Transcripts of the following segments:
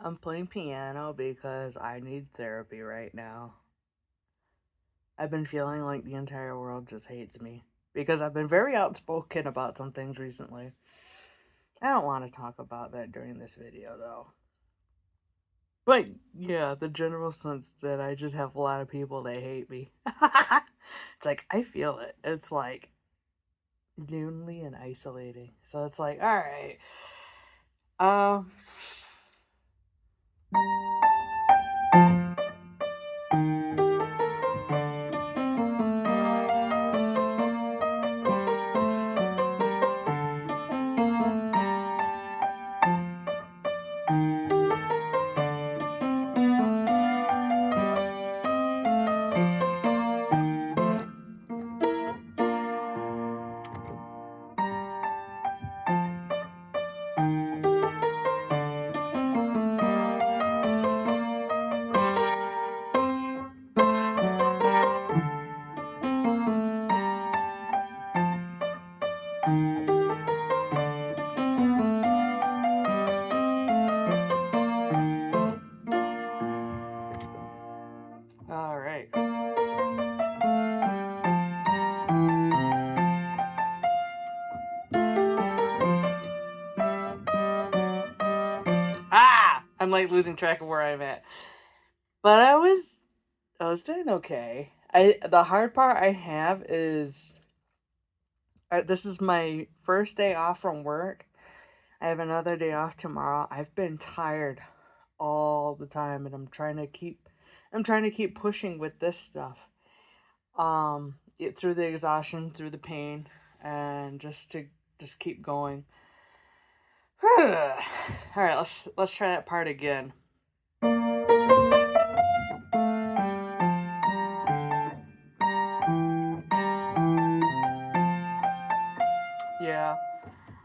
I'm playing piano because I need therapy right now. I've been feeling like the entire world just hates me because I've been very outspoken about some things recently. I don't want to talk about that during this video though. But yeah, the general sense that I just have a lot of people that hate me. It's like, I feel it. It's like lonely and isolating. So it's like, all right. Um all right. I'm like losing track of where I'm at. But I was doing okay. The hard part I have is this is my first day off from work. I have another day off tomorrow. I've been tired all the time and I'm trying to keep pushing with this stuff. Get through the exhaustion, through the pain, and just keep going. All right, let's try that part again. Yeah.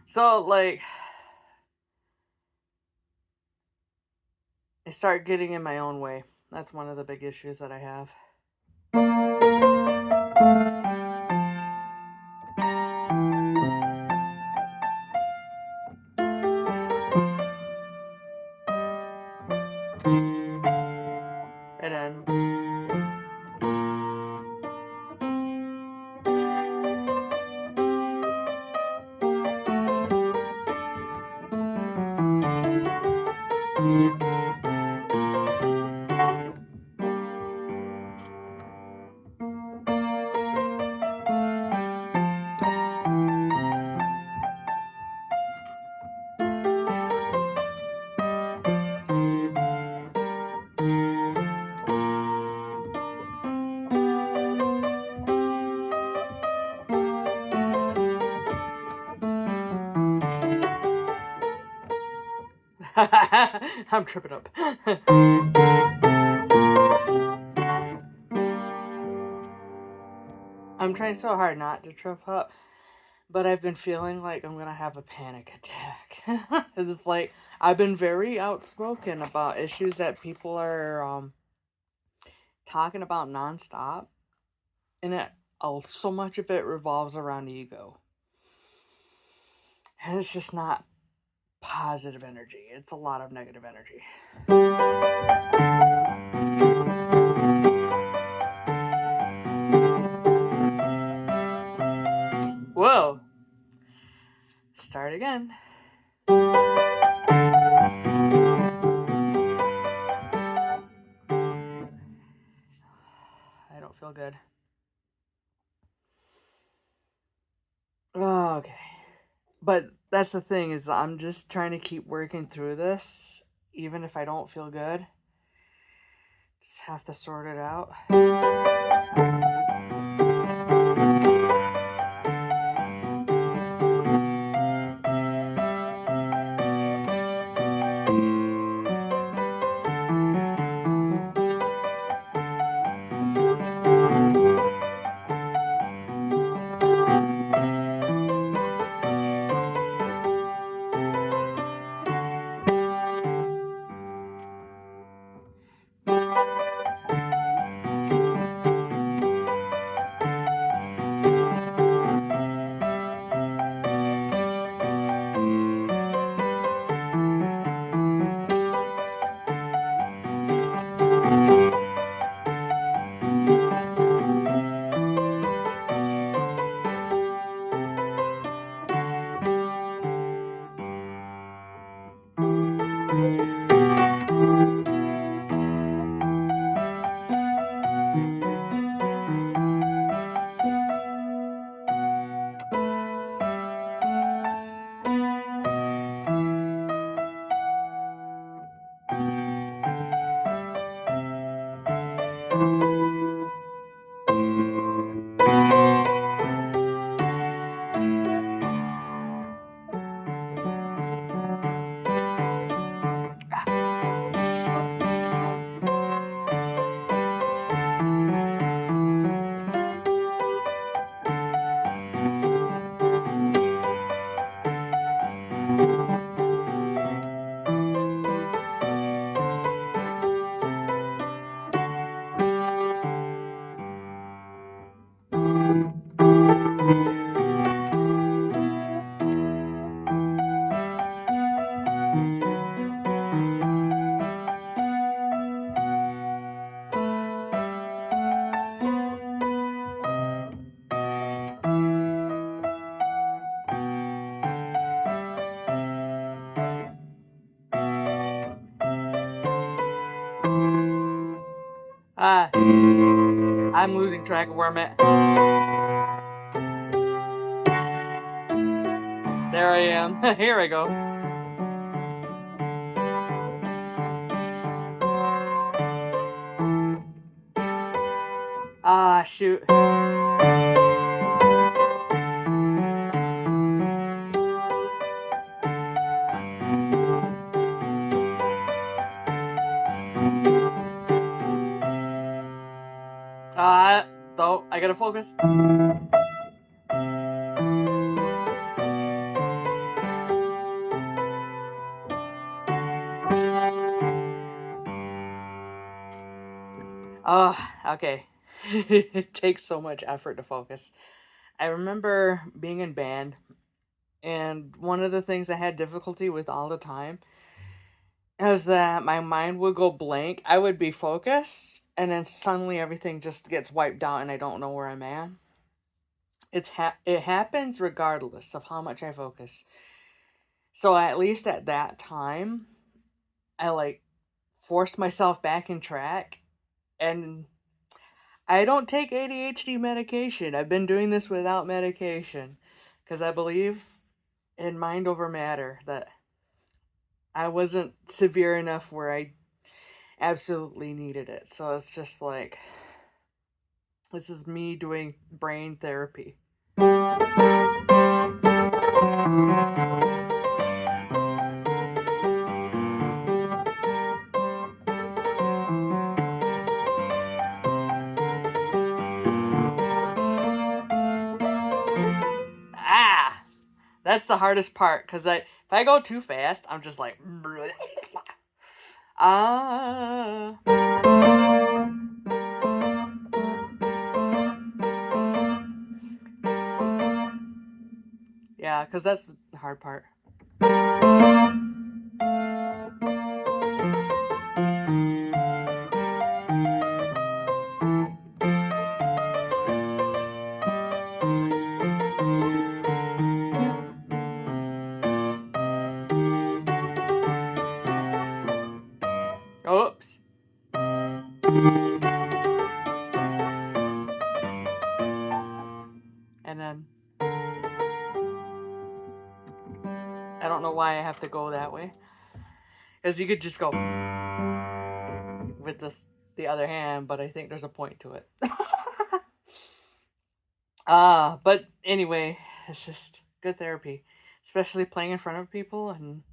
So like I start getting in my own way. That's one of the big issues that I have. And then I'm tripping up. I'm trying so hard not to trip up, but I've been feeling like I'm gonna have a panic attack. It's like I've been very outspoken about issues that people are talking about nonstop, and so much of it revolves around ego, and it's just not positive energy. It's a lot of negative energy. Whoa! Start again. I don't feel good. Okay. But that's the thing is I'm just trying to keep working through this even if I don't feel good. Just have to sort it out. I'm losing track of where I'm at. There I am. Here I go. Shoot. Though, I gotta focus. Okay. It takes so much effort to focus. I remember being in band, and one of the things I had difficulty with all the time is that my mind would go blank. I would be focused, and then suddenly everything just gets wiped out, and I don't know where I'm at. It happens regardless of how much I focus. So at least at that time, I like forced myself back in track, and I don't take ADHD medication. I've been doing this without medication because I believe in mind over matter, that I wasn't severe enough where I absolutely needed it. So it's just like, this is me doing brain therapy. Ah, that's the hardest part because if I go too fast, I'm just like, ah. Yeah, because that's the hard part. Oops. And then I don't know why I have to go that way. Because you could just go with the other hand, but I think there's a point to it. But anyway, it's just good therapy. Especially playing in front of people and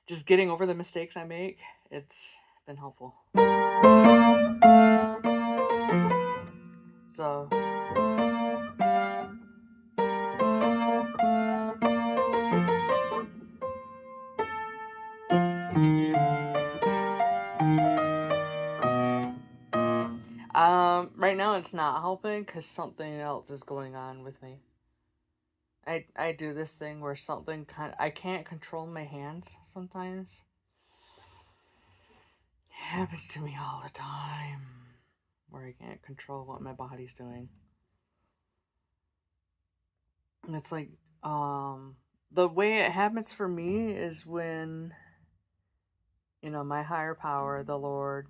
just getting over the mistakes I make. It's been helpful. So right now it's not helping because something else is going on with me. I do this thing where something I can't control my hands sometimes. It happens to me all the time, where I can't control what my body's doing. And it's like, the way it happens for me is when, my higher power, the Lord,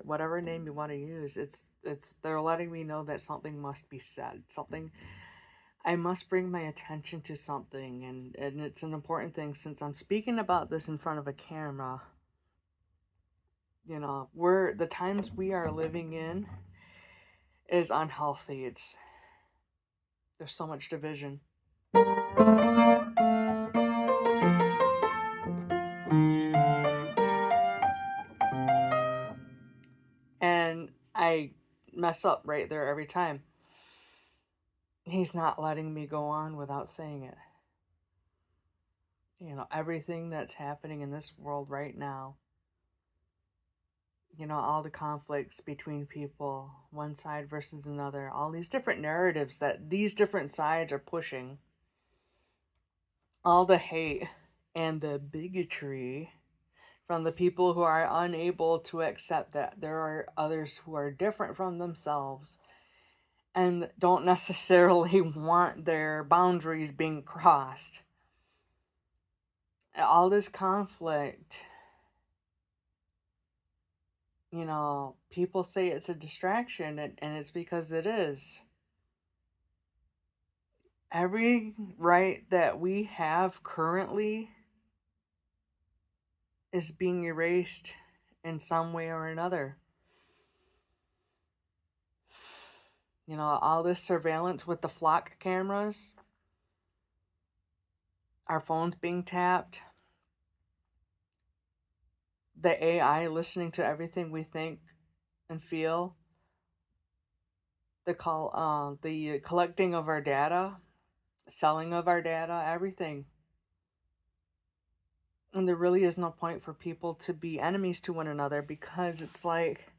whatever name you want to use, they're letting me know that something must be said. Something, I must bring my attention to something, and it's an important thing since I'm speaking about this in front of a camera. The times we are living in is unhealthy. There's so much division. And I mess up right there every time. He's not letting me go on without saying it. Everything that's happening in this world right now, all the conflicts between people, one side versus another, all these different narratives that these different sides are pushing, all the hate and the bigotry from the people who are unable to accept that there are others who are different from themselves and don't necessarily want their boundaries being crossed. All this conflict People say it's a distraction, and it's because it is. Every right that we have currently is being erased in some way or another. All this surveillance with the flock cameras, our phones being tapped, the AI listening to everything we think and feel, the collecting of our data, selling of our data, everything. And there really is no point for people to be enemies to one another, because it's like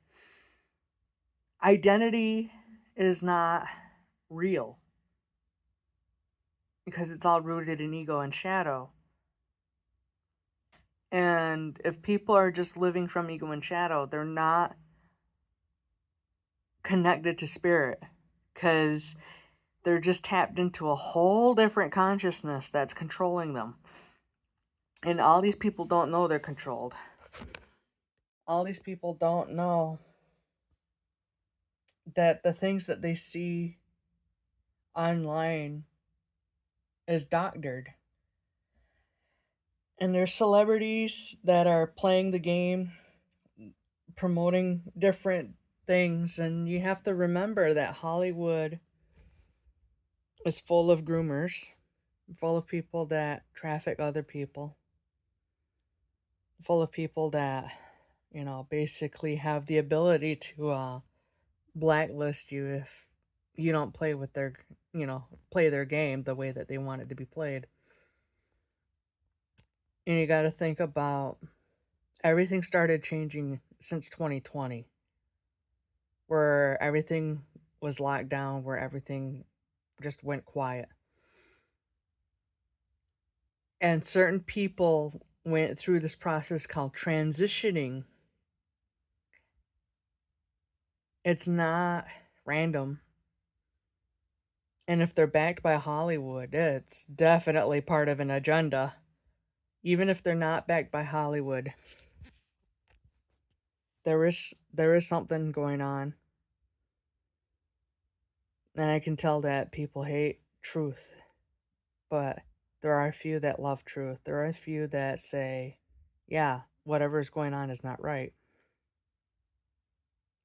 identity is not real, because it's all rooted in ego and shadow. And if people are just living from ego and shadow, they're not connected to spirit, because they're just tapped into a whole different consciousness that's controlling them. And all these people don't know they're controlled. All these people don't know that the things that they see online is doctored. And there's celebrities that are playing the game, promoting different things, and you have to remember that Hollywood is full of groomers, full of people that traffic other people, full of people that, basically have the ability to blacklist you if you don't play with their, play their game the way that they want it to be played. And you got to think about everything started changing since 2020, where everything was locked down, where everything just went quiet. And certain people went through this process called transitioning. It's not random. And if they're backed by Hollywood, it's definitely part of an agenda. Even if they're not backed by Hollywood, there is something going on. And I can tell that people hate truth, but there are a few that love truth. There are a few that say, yeah, whatever is going on is not right.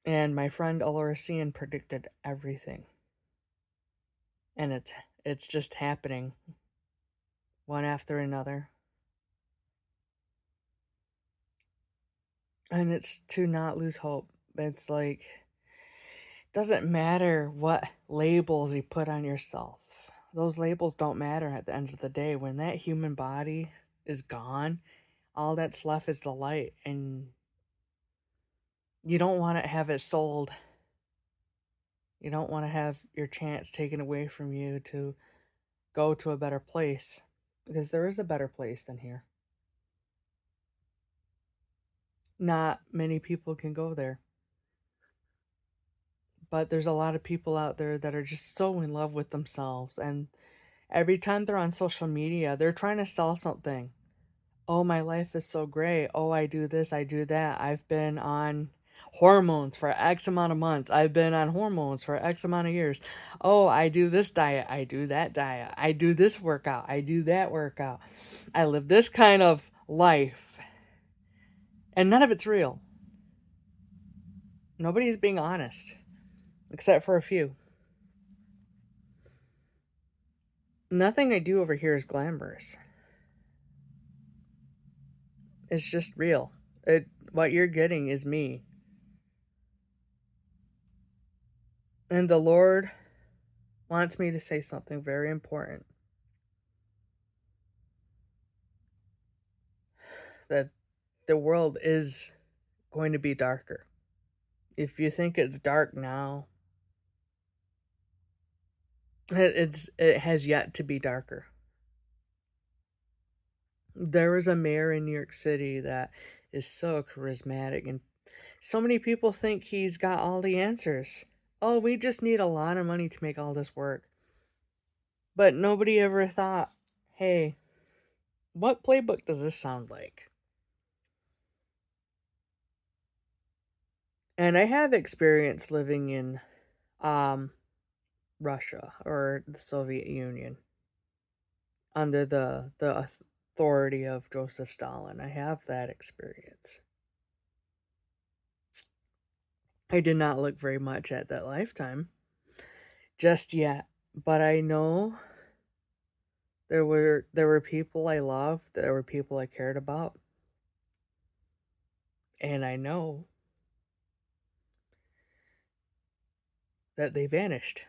And my friend Olorisian predicted everything. And it's just happening one after another. And it's to not lose hope. It's like, doesn't matter what labels you put on yourself. Those labels don't matter at the end of the day. When that human body is gone, all that's left is the light, and you don't want to have it sold. You don't want to have your chance taken away from you to go to a better place, because there is a better place than here. Not many people can go there. But there's a lot of people out there that are just so in love with themselves, and every time they're on social media, they're trying to sell something. Oh, my life is so great. Oh, I do this, I do that. I've been on hormones for X amount of months. I've been on hormones for X amount of years. Oh, I do this diet, I do that diet. I do this workout, I do that workout. I live this kind of life. And none of it's real. Nobody's being honest, except for a few. Nothing I do over here is glamorous. It's just real. What you're getting is me. And the Lord wants me to say something very important. That the world is going to be darker. If you think it's dark now, it has yet to be darker. There is a mayor in New York City that is so charismatic, and so many people think he's got all the answers. Oh, we just need a lot of money to make all this work. But nobody ever thought, hey, what playbook does this sound like? And I have experience living in um Russia or the Soviet Union under the authority of Joseph Stalin. I have that experience. I did not look very much at that lifetime just yet, but I know there were people I loved, there were people I cared about, and I know that they vanished.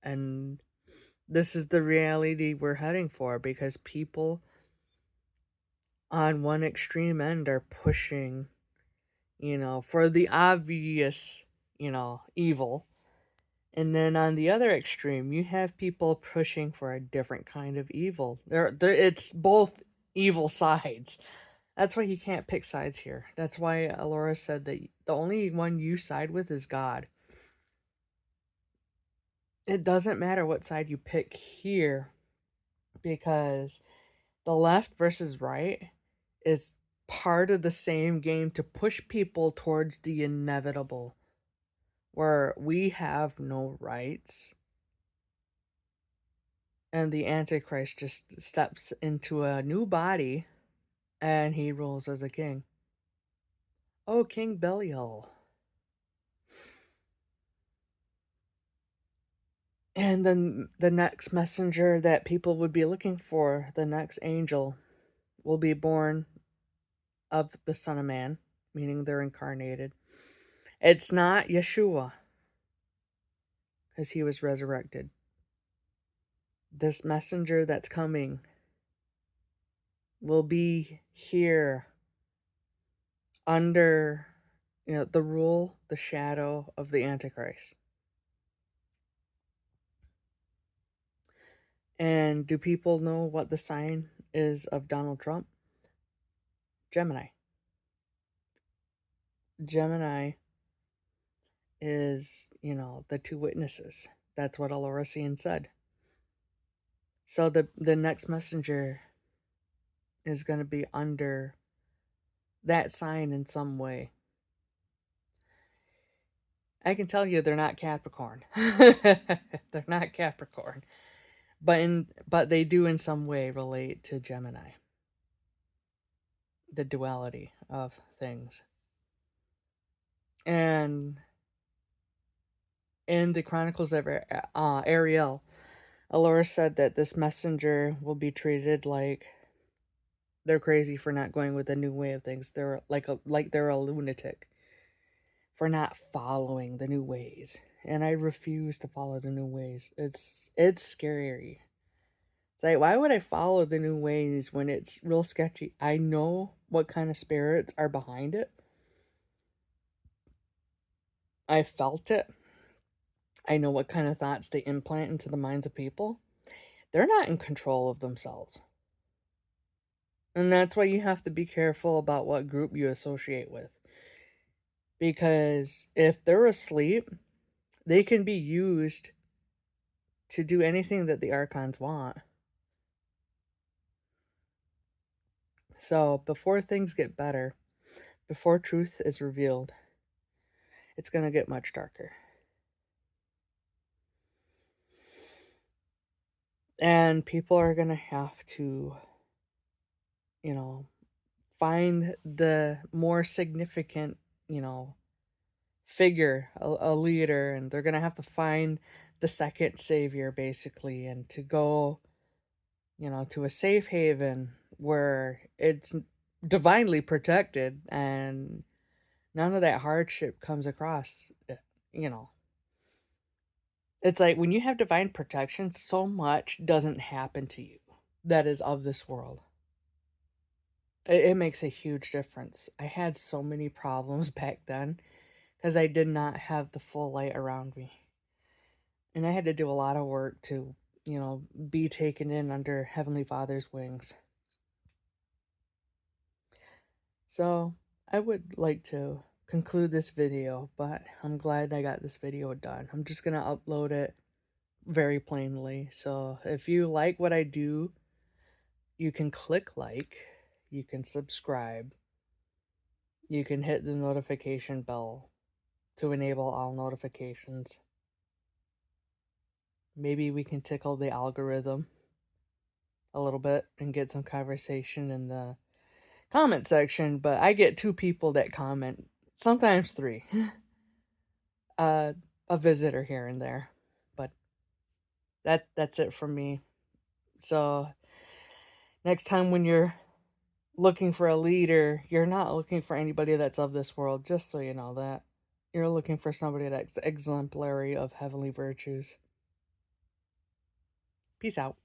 And this is the reality we're heading for because people on one extreme end are pushing, for the obvious, evil. And then on the other extreme, you have people pushing for a different kind of evil. It's both evil sides. That's why you can't pick sides here. That's why Alora said that the only one you side with is God. It doesn't matter what side you pick here because the left versus right is part of the same game to push people towards the inevitable, where we have no rights and the Antichrist just steps into a new body and he rules as a king. Oh, King Belial. And then the next messenger that people would be looking for, the next angel, will be born of the Son of Man, meaning they're incarnated. It's not Yeshua, because he was resurrected. This messenger that's coming will be here under the rule, the shadow of the Antichrist. And do people know what the sign is of Donald Trump? Gemini. Gemini is, the two witnesses. That's what Alorasian said. So the next messenger is going to be under that sign in some way. I can tell you they're not Capricorn. They're not Capricorn. But they do in some way relate to Gemini. The duality of things. And in the Chronicles of Ariel, Alora said that this messenger will be treated like they're crazy for not going with a new way of things. They're like they're a lunatic for not following the new ways. And I refuse to follow the new ways. It's scary. It's like, why would I follow the new ways when it's real sketchy? I know what kind of spirits are behind it. I felt it. I know what kind of thoughts they implant into the minds of people. They're not in control of themselves. And that's why you have to be careful about what group you associate with. Because if they're asleep, they can be used to do anything that the archons want. So before things get better, before truth is revealed, it's going to get much darker. And people are going to have to, find the more significant, figure, a leader, and they're going to have to find the second savior, basically, and to go, to a safe haven where it's divinely protected and none of that hardship comes across, you know. It's like when you have divine protection, so much doesn't happen to you that is of this world. It makes a huge difference. I had so many problems back then because I did not have the full light around me. And I had to do a lot of work to, be taken in under Heavenly Father's wings. So I would like to conclude this video, but I'm glad I got this video done. I'm just going to upload it very plainly. So if you like what I do, you can click like, you can subscribe, You can hit the notification bell to enable all notifications. Maybe we can tickle the algorithm a little bit and get some conversation in the comment section, but I get 2 people that comment, sometimes 3. uh, a visitor here and there, but that's it from me. So next time when you're looking for a leader, you're not looking for anybody that's of this world, just so you know that. You're looking for somebody that's exemplary of heavenly virtues. Peace out.